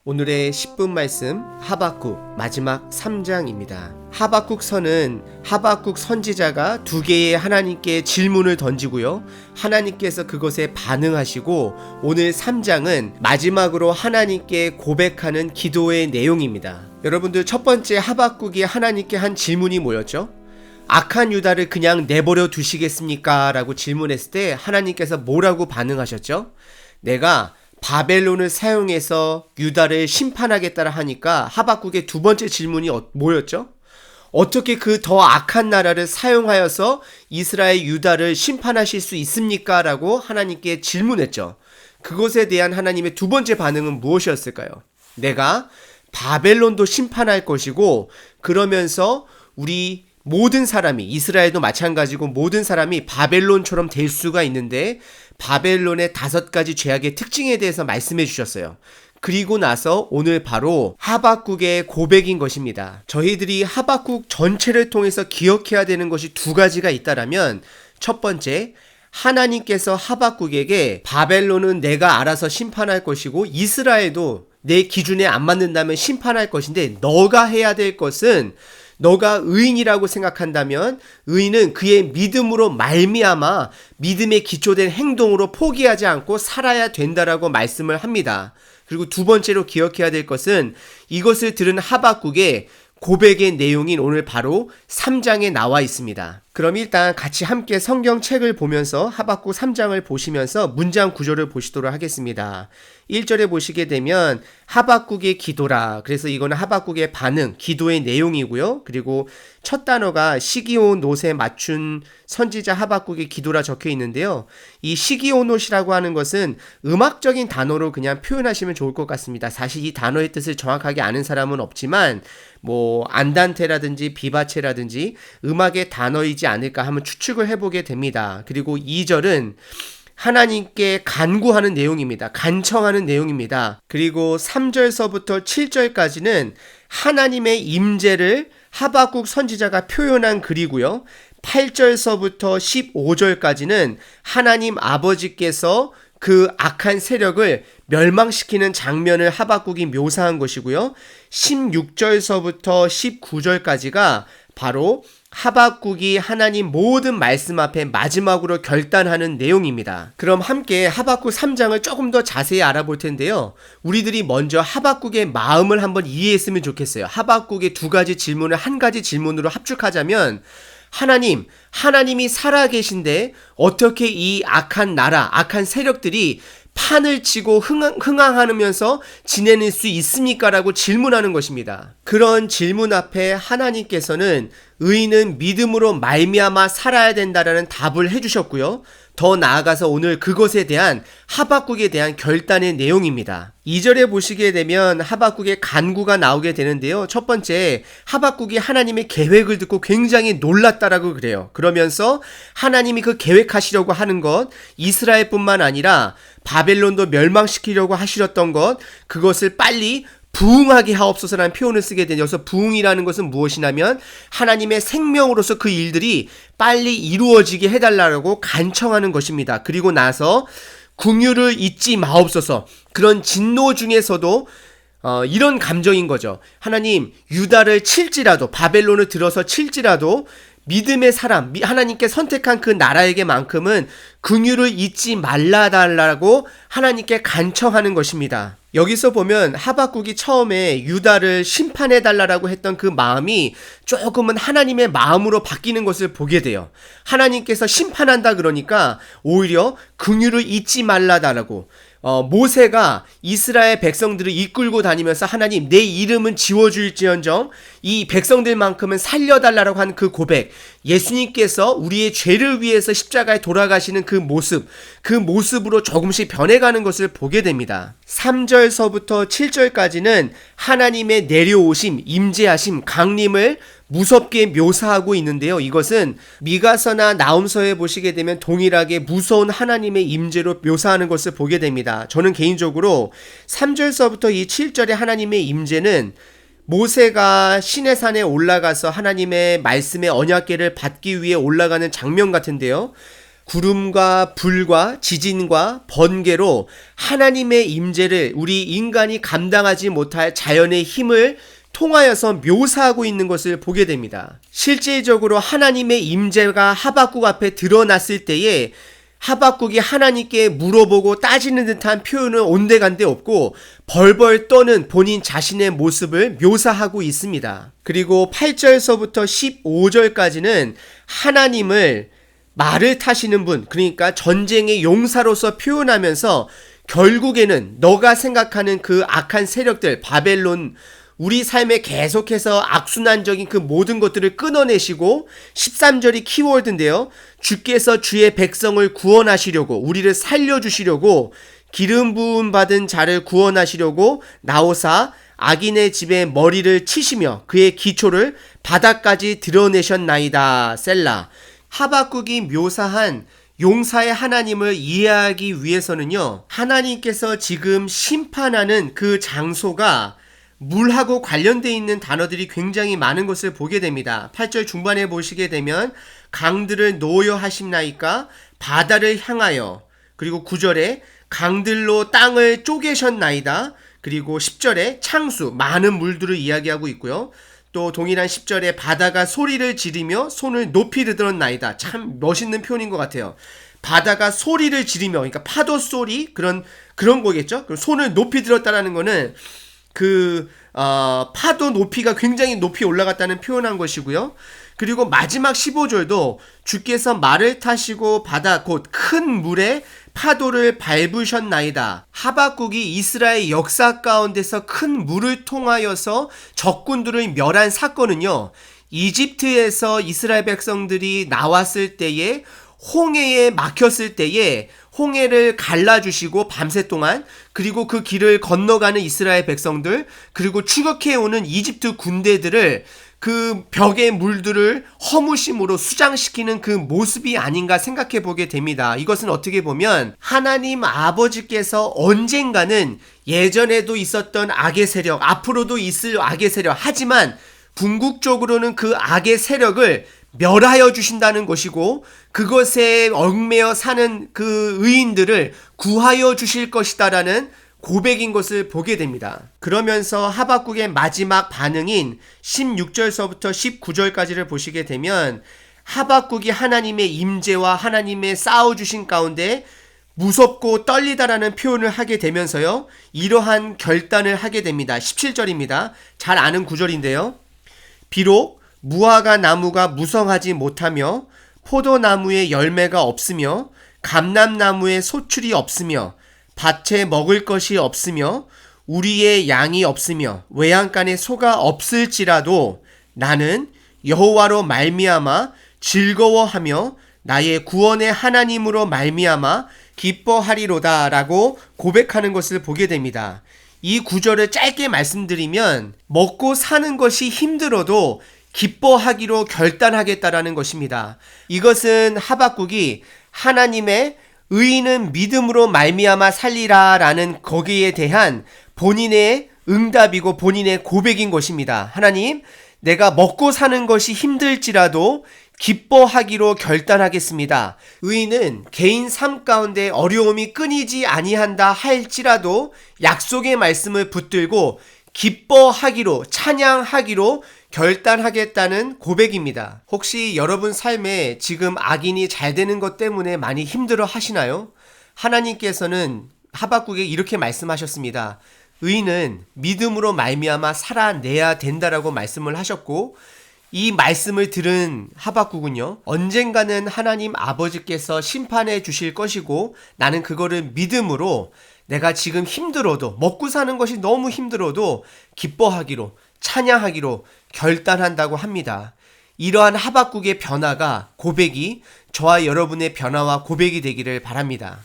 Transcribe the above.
오늘의 10분 말씀 하박국 마지막 3장입니다. 하박국서는 하박국 선지자가 두 개의 하나님께 질문을 던지고요. 하나님께서 그것에 반응하시고 오늘 3장은 마지막으로 하나님께 고백하는 기도의 내용입니다. 여러분들 첫 번째 하박국이 하나님께 한 질문이 뭐였죠? 악한 유다를 그냥 내버려 두시겠습니까? 라고 질문했을 때 하나님께서 뭐라고 반응하셨죠? 내가 바벨론을 사용해서 유다를 심판하겠다라 하니까 하박국의 두 번째 질문이 뭐였죠? 어떻게 그 더 악한 나라를 사용하여서 이스라엘 유다를 심판하실 수 있습니까? 라고 하나님께 질문했죠. 그것에 대한 하나님의 두 번째 반응은 무엇이었을까요? 내가 바벨론도 심판할 것이고 그러면서 우리 모든 사람이 이스라엘도 마찬가지고 모든 사람이 바벨론처럼 될 수가 있는데 바벨론의 5가지 죄악의 특징에 대해서 말씀해 주셨어요. 그리고 나서 오늘 바로 하박국의 고백인 것입니다. 저희들이 하박국 전체를 통해서 기억해야 되는 것이 2가지가 있다라면 첫 번째, 하나님께서 하박국에게 바벨론은 내가 알아서 심판할 것이고 이스라엘도 내 기준에 안 맞는다면 심판할 것인데 너가 해야 될 것은 너가 의인이라고 생각한다면 의인은 그의 믿음으로 말미암아 믿음에 기초된 행동으로 포기하지 않고 살아야 된다라고 말씀을 합니다. 그리고 두 번째로 기억해야 될 것은 이것을 들은 하박국의 고백의 내용인 오늘 바로 3장에 나와 있습니다. 그럼 일단 같이 함께 성경책을 보면서 하박국 3장을 보시면서 문장 구조를 보시도록 하겠습니다. 1절에 보시게 되면 하박국의 기도라. 그래서 이거는 하박국의 반응, 기도의 내용이고요. 그리고 첫 단어가 시기온롯에 맞춘 선지자 하박국의 기도라 적혀 있는데요. 이 시기온롯이라고 하는 것은 음악적인 단어로 그냥 표현하시면 좋을 것 같습니다. 사실 이 단어의 뜻을 정확하게 아는 사람은 없지만 안단테라든지 비바체라든지 음악의 단어이지 않을까 하면 추측을 해보게 됩니다. 그리고 2절은 하나님께 간구하는 내용입니다. 간청하는 내용입니다. 그리고 3절서부터 7절까지는 하나님의 임재를 하박국 선지자가 표현한 글이고요. 8절서부터 15절까지는 하나님 아버지께서 그 악한 세력을 멸망시키는 장면을 하박국이 묘사한 것이고요. 16절서부터 19절까지가 바로 하박국이 하나님 모든 말씀 앞에 마지막으로 결단하는 내용입니다. 그럼 함께 하박국 3장을 조금 더 자세히 알아볼 텐데요. 우리들이 먼저 하박국의 마음을 한번 이해했으면 좋겠어요. 하박국의 2가지 질문을 한 가지 질문으로 합축하자면 하나님이 살아계신데 어떻게 이 악한 나라, 악한 세력들이 판을 치고 흥황하면서 지내는 수 있습니까? 라고 질문하는 것입니다. 그런 질문 앞에 하나님께서는 의인은 믿음으로 말미암아 살아야 된다라는 답을 해주셨고요. 더 나아가서 오늘 그것에 대한 하박국에 대한 결단의 내용입니다. 2절에 보시게 되면 하박국의 간구가 나오게 되는데요. 첫 번째, 하박국이 하나님의 계획을 듣고 굉장히 놀랐다라고 그래요. 그러면서 하나님이 그 계획하시려고 하는 것, 이스라엘뿐만 아니라 바벨론도 멸망시키려고 하시렸던 것, 그것을 빨리 부흥하게 하옵소서라는 표현을 쓰게 되죠. 그래서 부흥이라는 것은 무엇이냐면 하나님의 생명으로서 그 일들이 빨리 이루어지게 해달라고 간청하는 것입니다. 그리고 나서 긍휼을 잊지 마옵소서. 그런 진노 중에서도 이런 감정인 거죠. 하나님, 유다를 칠지라도, 바벨론을 들어서 칠지라도 믿음의 사람, 하나님께 선택한 그 나라에게만큼은 긍휼을 잊지 말라달라고 하나님께 간청하는 것입니다. 여기서 보면 하박국이 처음에 유다를 심판해달라고 했던 그 마음이 조금은 하나님의 마음으로 바뀌는 것을 보게 돼요. 하나님께서 심판한다 그러니까 오히려 긍휼을 잊지 말라달라고 모세가 이스라엘 백성들을 이끌고 다니면서 하나님 내 이름은 지워줄지언정 이 백성들만큼은 살려달라고 한 그 고백, 예수님께서 우리의 죄를 위해서 십자가에 돌아가시는 그 모습으로 조금씩 변해가는 것을 보게 됩니다. 3절서부터 7절까지는 하나님의 내려오심, 임재하심, 강림을 무섭게 묘사하고 있는데요. 이것은 미가서나 나훔서에 보시게 되면 동일하게 무서운 하나님의 임재로 묘사하는 것을 보게 됩니다. 저는 개인적으로 3절서부터 이 7절의 하나님의 임재는 모세가 시내산에 올라가서 하나님의 말씀의 언약궤를 받기 위해 올라가는 장면 같은데요. 구름과 불과 지진과 번개로 하나님의 임재를 우리 인간이 감당하지 못할 자연의 힘을 통하여서 묘사하고 있는 것을 보게 됩니다. 실질적으로 하나님의 임재가 하박국 앞에 드러났을 때에 하박국이 하나님께 물어보고 따지는 듯한 표현은 온데간데 없고 벌벌 떠는 본인 자신의 모습을 묘사하고 있습니다. 그리고 8절서부터 15절까지는 하나님을 말을 타시는 분, 그러니까 전쟁의 용사로서 표현하면서 결국에는 너가 생각하는 그 악한 세력들, 바벨론, 우리 삶에 계속해서 악순환적인 그 모든 것들을 끊어내시고 13절이 키워드인데요. 주께서 주의 백성을 구원하시려고, 우리를 살려주시려고, 기름 부음 받은 자를 구원하시려고 나오사 악인의 집에 머리를 치시며 그의 기초를 바닥까지 드러내셨나이다. 셀라. 하박국이 묘사한 용사의 하나님을 이해하기 위해서는요, 하나님께서 지금 심판하는 그 장소가 물하고 관련되어 있는 단어들이 굉장히 많은 것을 보게 됩니다. 8절 중반에 보시게 되면 강들을 놓여 하심나이까 바다를 향하여, 그리고 9절에 강들로 땅을 쪼개셨나이다. 그리고 10절에 창수, 많은 물들을 이야기하고 있고요. 또 동일한 10절에 바다가 소리를 지르며 손을 높이 들었나이다. 참 멋있는 표현인 것 같아요. 바다가 소리를 지르며, 그러니까 파도 소리, 그런 거겠죠. 손을 높이 들었다라는 거는 파도 높이가 굉장히 높이 올라갔다는 표현한 것이고요. 그리고 마지막 15절도 주께서 말을 타시고 바다 곧 큰 물에 파도를 밟으셨나이다. 하박국이 이스라엘 역사 가운데서 큰 물을 통하여서 적군들을 멸한 사건은요, 이집트에서 이스라엘 백성들이 나왔을 때에 홍해에 막혔을 때에 홍해를 갈라주시고 밤새 동안, 그리고 그 길을 건너가는 이스라엘 백성들, 그리고 추격해오는 이집트 군대들을 그 벽의 물들을 허무심으로 수장시키는 그 모습이 아닌가 생각해 보게 됩니다. 이것은 어떻게 보면 하나님 아버지께서 언젠가는 예전에도 있었던 악의 세력, 앞으로도 있을 악의 세력, 하지만 궁극적으로는 그 악의 세력을 멸하여 주신다는 것이고 그것에 얽매여 사는 그 의인들을 구하여 주실 것이다라는 고백인 것을 보게 됩니다. 그러면서 하박국의 마지막 반응인 16절서부터 19절까지를 보시게 되면 하박국이 하나님의 임재와 하나님의 싸워주신 가운데 무섭고 떨리다라는 표현을 하게 되면서요, 이러한 결단을 하게 됩니다. 17절입니다. 잘 아는 구절인데요. 비록 무화과 나무가 무성하지 못하며 포도나무에 열매가 없으며 감람나무에 소출이 없으며 밭에 먹을 것이 없으며 우리의 양이 없으며 외양간에 소가 없을지라도 나는 여호와로 말미암아 즐거워하며 나의 구원의 하나님으로 말미암아 기뻐하리로다 라고 고백하는 것을 보게 됩니다. 이 구절을 짧게 말씀드리면 먹고 사는 것이 힘들어도 기뻐하기로 결단하겠다라는 것입니다. 이것은 하박국이 하나님의 의인은 믿음으로 말미암아 살리라 라는 거기에 대한 본인의 응답이고 본인의 고백인 것입니다. 하나님, 내가 먹고 사는 것이 힘들지라도 기뻐하기로 결단하겠습니다. 의인은 개인 삶 가운데 어려움이 끊이지 아니한다 할지라도 약속의 말씀을 붙들고 기뻐하기로, 찬양하기로 결단하겠다는 고백입니다. 혹시 여러분 삶에 지금 악인이 잘 되는 것 때문에 많이 힘들어 하시나요? 하나님께서는 하박국에 이렇게 말씀하셨습니다. 의인은 믿음으로 말미암아 살아내야 된다라고 말씀을 하셨고, 이 말씀을 들은 하박국은요, 언젠가는 하나님 아버지께서 심판해 주실 것이고 나는 그거를 믿음으로 내가 지금 힘들어도, 먹고 사는 것이 너무 힘들어도 기뻐하기로, 찬양하기로 결단한다고 합니다. 이러한 하박국의 변화가, 고백이 저와 여러분의 변화와 고백이 되기를 바랍니다.